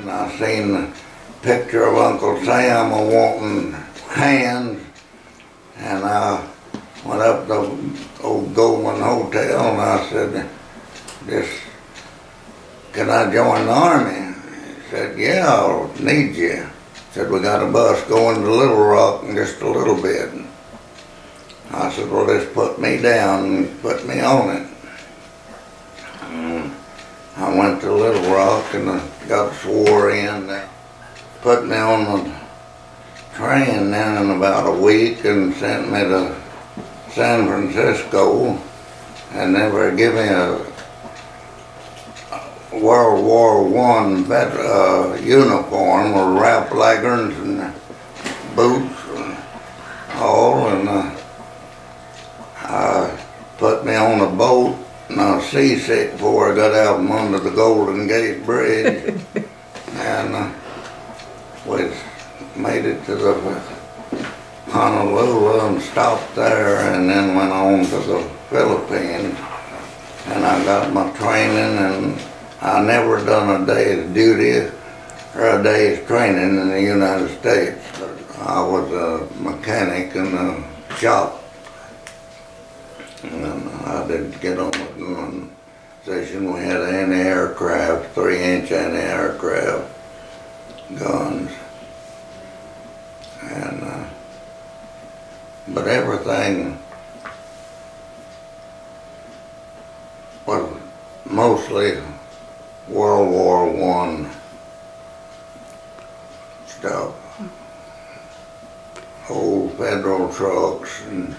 And I seen the picture of Uncle Sam a-wanting hands, and I went up to the old Goldman Hotel and I said, can I join the Army? He said, yeah, I'll need you. He said, we got a bus going to Little Rock in just a little bit. I said, well, just put me down and put me on it. I went to Little Rock and I got swore in. They put me on the train then in about a week and sent me to San Francisco, and they were giving me a World War I uniform with wrap leggings and boots and all, and put me on a boat, and I was seasick before I got out from under the Golden Gate Bridge, and we made it to the Honolulu and stopped there, and then went on to the Philippines, and I got my training, and I never done a day's duty or a day's training in the United States. I was a mechanic in a shop, and I did get on the gun station. We had anti-aircraft, 3-inch anti-aircraft guns, and but everything was mostly World War I stuff. Old Federal trucks and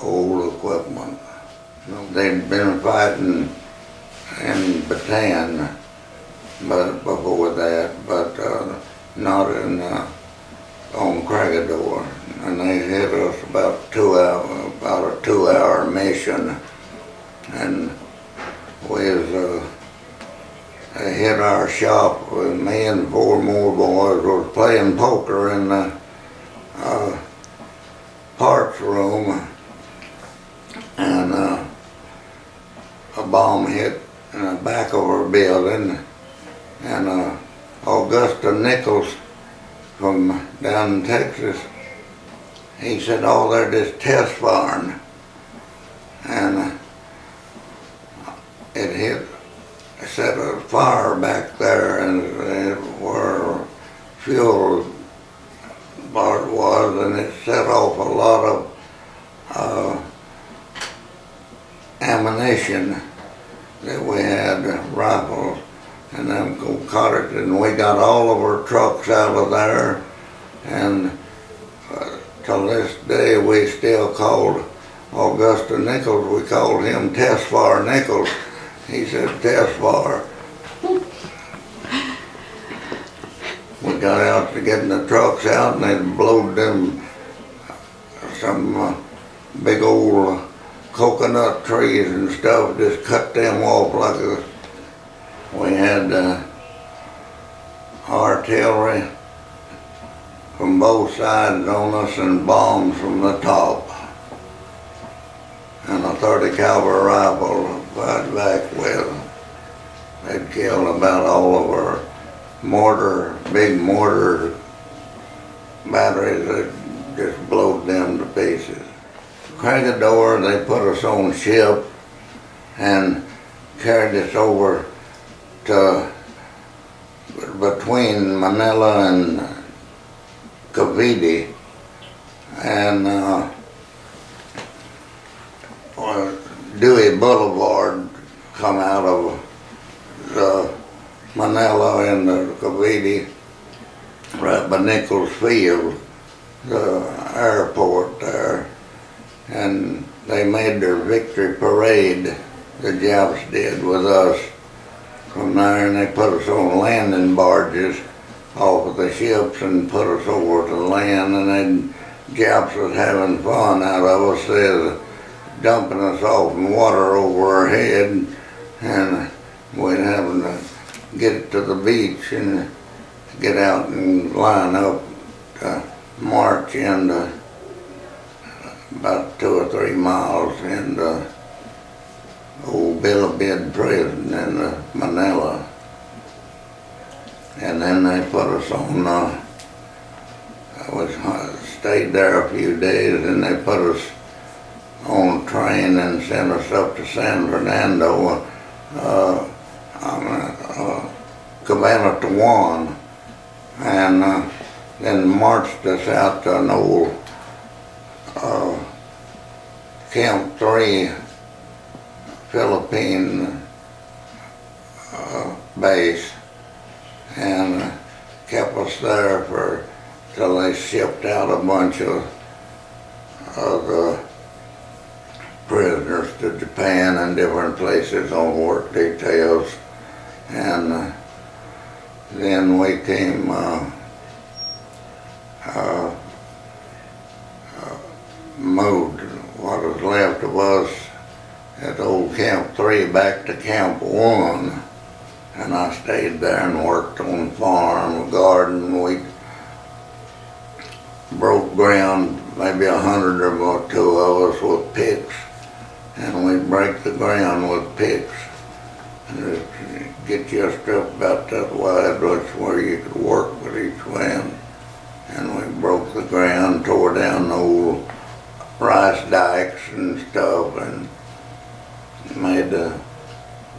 old equipment. They'd been fighting in Bataan but before that, but not in on Corregidor, and they hit us about a 2-hour mission, and they hit our shop with me and 4 more boys was playing poker in the parts room, and a bomb hit in the back of our building, and Augusta Nichols from down in Texas, he said, oh, they're just test firing, and it hit, set a fire back there, and where fuel part was, and it set off a lot of ammunition that we had, rifles, and them caught it, and we got all of our trucks out of there, and till this day we still called Augusta Nichols, we called him Test Fire Nichols. He said, test fire. We got out to getting the trucks out, and they blowed them some big old coconut trees and stuff, just cut them off like we had artillery from both sides on us and bombs from the top, and a .30 caliber rifle to fight back with. They'd killed about all of our big mortar batteries. That just blowed them to pieces. Corregidor, they put us on ship and carried us over to between Manila and Cavite, and Dewey Boulevard come out of the Manila and the Cavite, right by Nichols Field, the airport there, and they made their victory parade, the Japs did, with us from there, and they put us on landing barges off of the ships and put us over to land, and then Japs was having fun out of us. They was dumping us off in water over our head, and we'd having to get to the beach and get out and line up to march into about 2 or 3 miles into old Billy Bid prison in Manila. and then they put us on, we stayed there a few days, and they put us on a train and sent us up to San Fernando, Cabana to Juan, and then marched us out to an old Camp 3 Philippine base, and kept us there till they shipped out a bunch of the prisoners to Japan and different places on work details. And then we came moved what was left of us at old Camp 3 back to Camp 1, and I stayed there and worked on the farm, garden. We broke ground, maybe 100 or two of us with picks, and we'd break the ground with picks and just get you a strip about that wide, which where you could work with each man. And we broke the ground, tore down the old rice dikes and stuff, and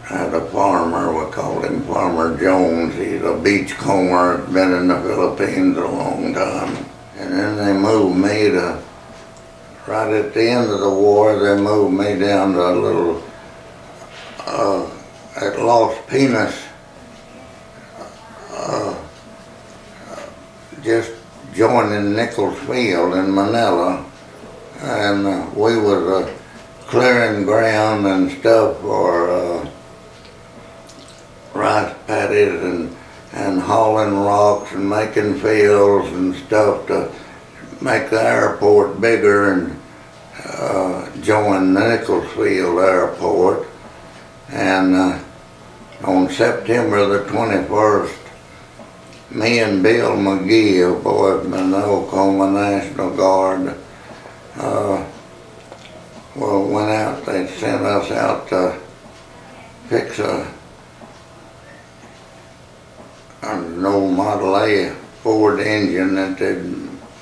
had a farmer, we called him Farmer Jones. He's a beachcomber, been in the Philippines a long time. And then they moved me to, right at the end of the war, they moved me down to a little, at Los Pinos, just joining Nichols Field in Manila. And we was clearing ground and stuff for rice paddies and hauling rocks and making fields and stuff to make the airport bigger and join the Nichols Field Airport. And on September the 21st, me and Bill McGee, a boy from the Oklahoma National Guard, went out. They sent us out to fix an old Model A Ford engine that they'd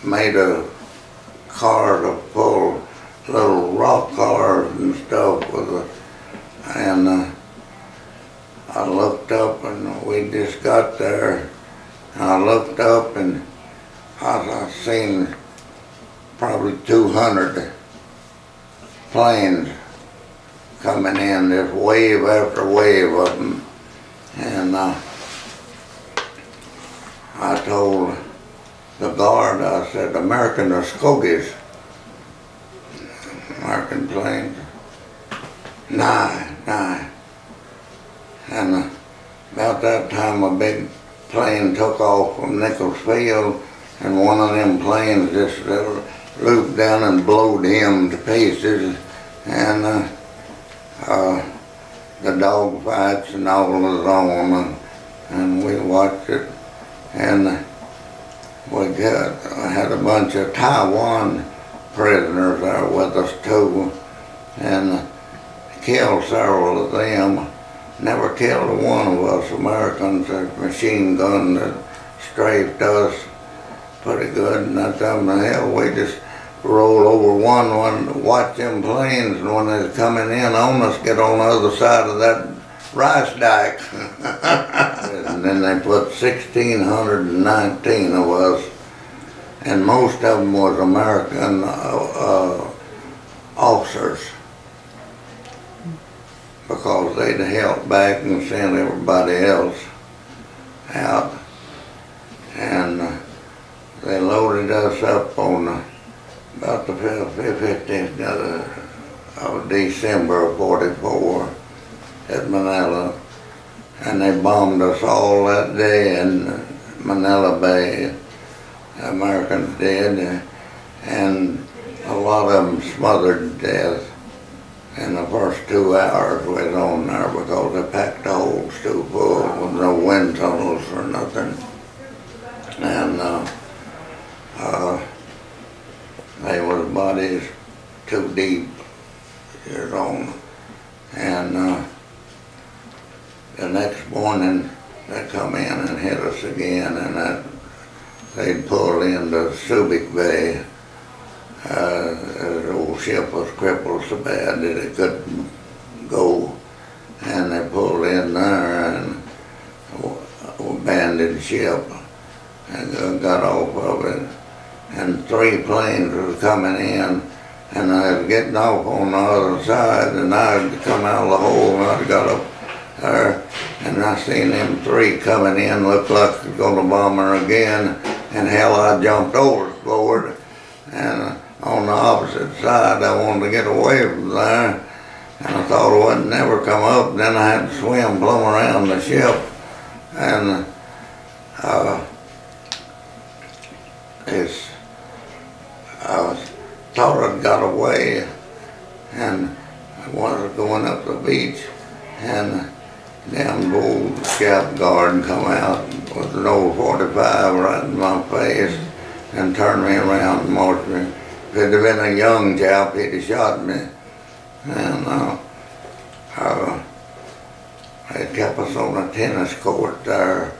made a car to pull little rock cars and stuff with and I looked up, and we just got there. I looked up, and I seen probably 200 planes coming in, just wave after wave of them. And I told the guard, I said, American or Skogies? American planes? Nah. And about that time, a big plane took off from Nichols Field, and one of them planes just looped down and blowed him to pieces. And the dog fights and all was on, and we watched it. And we had a bunch of Taiwan prisoners there with us too, and killed several of them. Never killed one of us Americans. A machine gun that strafed us pretty good, and I told them, hell, we just roll over one, watch them planes, and when they're coming in on us, get on the other side of that rice dike. And then they put 1,619 of us, and most of them was American officers, because they'd held back and sent everybody else out. And they loaded us up on about the 15th of December of '44 at Manila, and they bombed us all that day in Manila Bay. The Americans did, and a lot of them smothered to death in the first 2 hours we was on there, because they packed the holes too full with no wind tunnels or nothing. And they was bodies too deep, you know. And the next morning they come in and hit us again, and they'd pulled into Subic Bay. The old ship was crippled so bad that it couldn't go, and they pulled in there and abandoned ship and got off of it. And 3 planes was coming in, and I was getting off on the other side, and I'd come out of the hole, and I'd got up there, and I seen them 3 coming in, looked like they was gonna bomb her again, and hell, I jumped overboard, and on the opposite side, I wanted to get away from there, and I thought I wouldn't never come up. Then I had to swim plumb around the ship, and I thought I'd got away, and I was going up the beach, and damn old scout guard come out with an old 45 right in my face and turned me around and marched me. If it had been a young chap, he'd have shot me. And they kept us on a tennis court there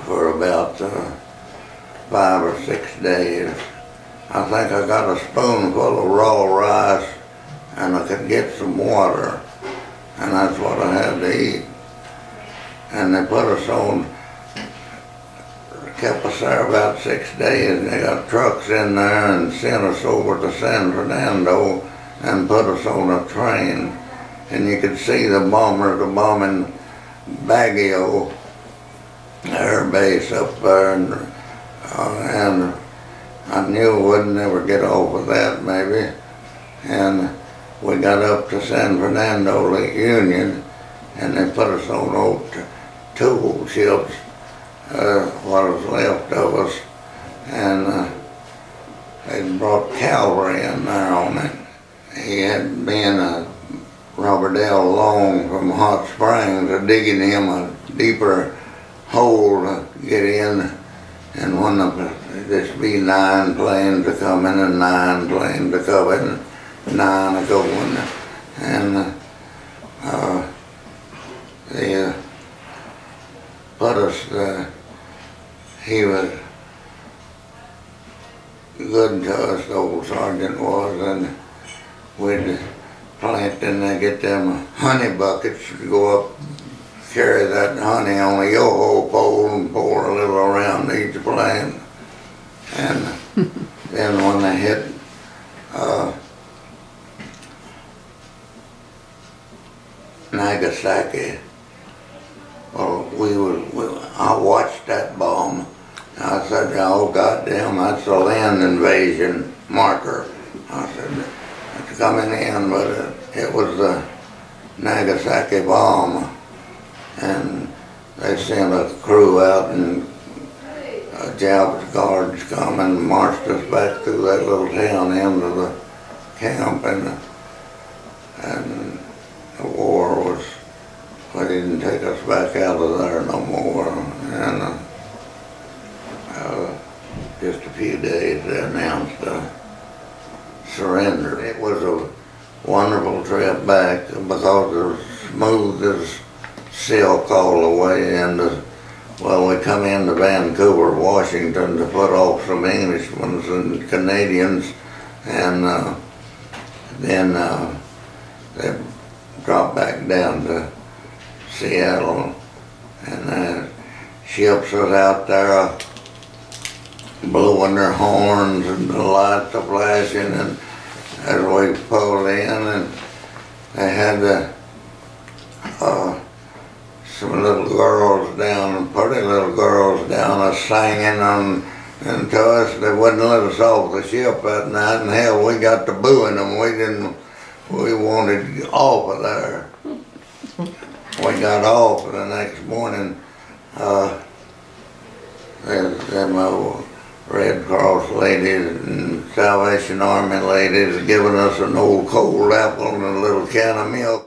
for about 5 or 6 days. I think I got a spoonful of raw rice, and I could get some water, and that's what I had to eat. And they put us on, kept us there about 6 days, and they got trucks in there and sent us over to San Fernando and put us on a train. And you could see the bombers bombing Baguio air base up there, and I knew we wouldn't ever get off of that maybe. And we got up to San Fernando, Lake Union, and they put us on 2 old ships, what was left of us, and they brought cavalry in there on it. He had been Robert L. Long from Hot Springs digging him a deeper hole to get in, and one of this be 9 planes to come in and 9 planes to come in, 9 to go in, and they put us. He was good to us, the old sergeant was, and we'd plant and they get them honey buckets to go up, carry that honey on a yo-ho pole and pour a little around each plant. And then when they hit Nagasaki, well, I watched that bomb. I said, oh goddamn, that's a land invasion marker. I said, it's coming in, but it was the Nagasaki bomb. And they sent a crew out, and Jalbert guards come and marched us back through that little town into the camp, and the war was, they didn't take us back out of there no more. And just a few days they announced a surrender. It was a wonderful trip back because it was smooth as silk all the way. And well, we come into Vancouver, Washington to put off some Englishmen and Canadians, and then they dropped back down to Seattle, and ships was out there blowing their horns and the lights are flashing, and as we pulled in, and they had some little girls down, pretty little girls down, singing and to us. They wouldn't let us off the ship that night, and hell, we got to booing them. We wanted off of there. We got off, and the next morning, them old Red Cross ladies and Salvation Army ladies giving us an old cold apple and a little can of milk.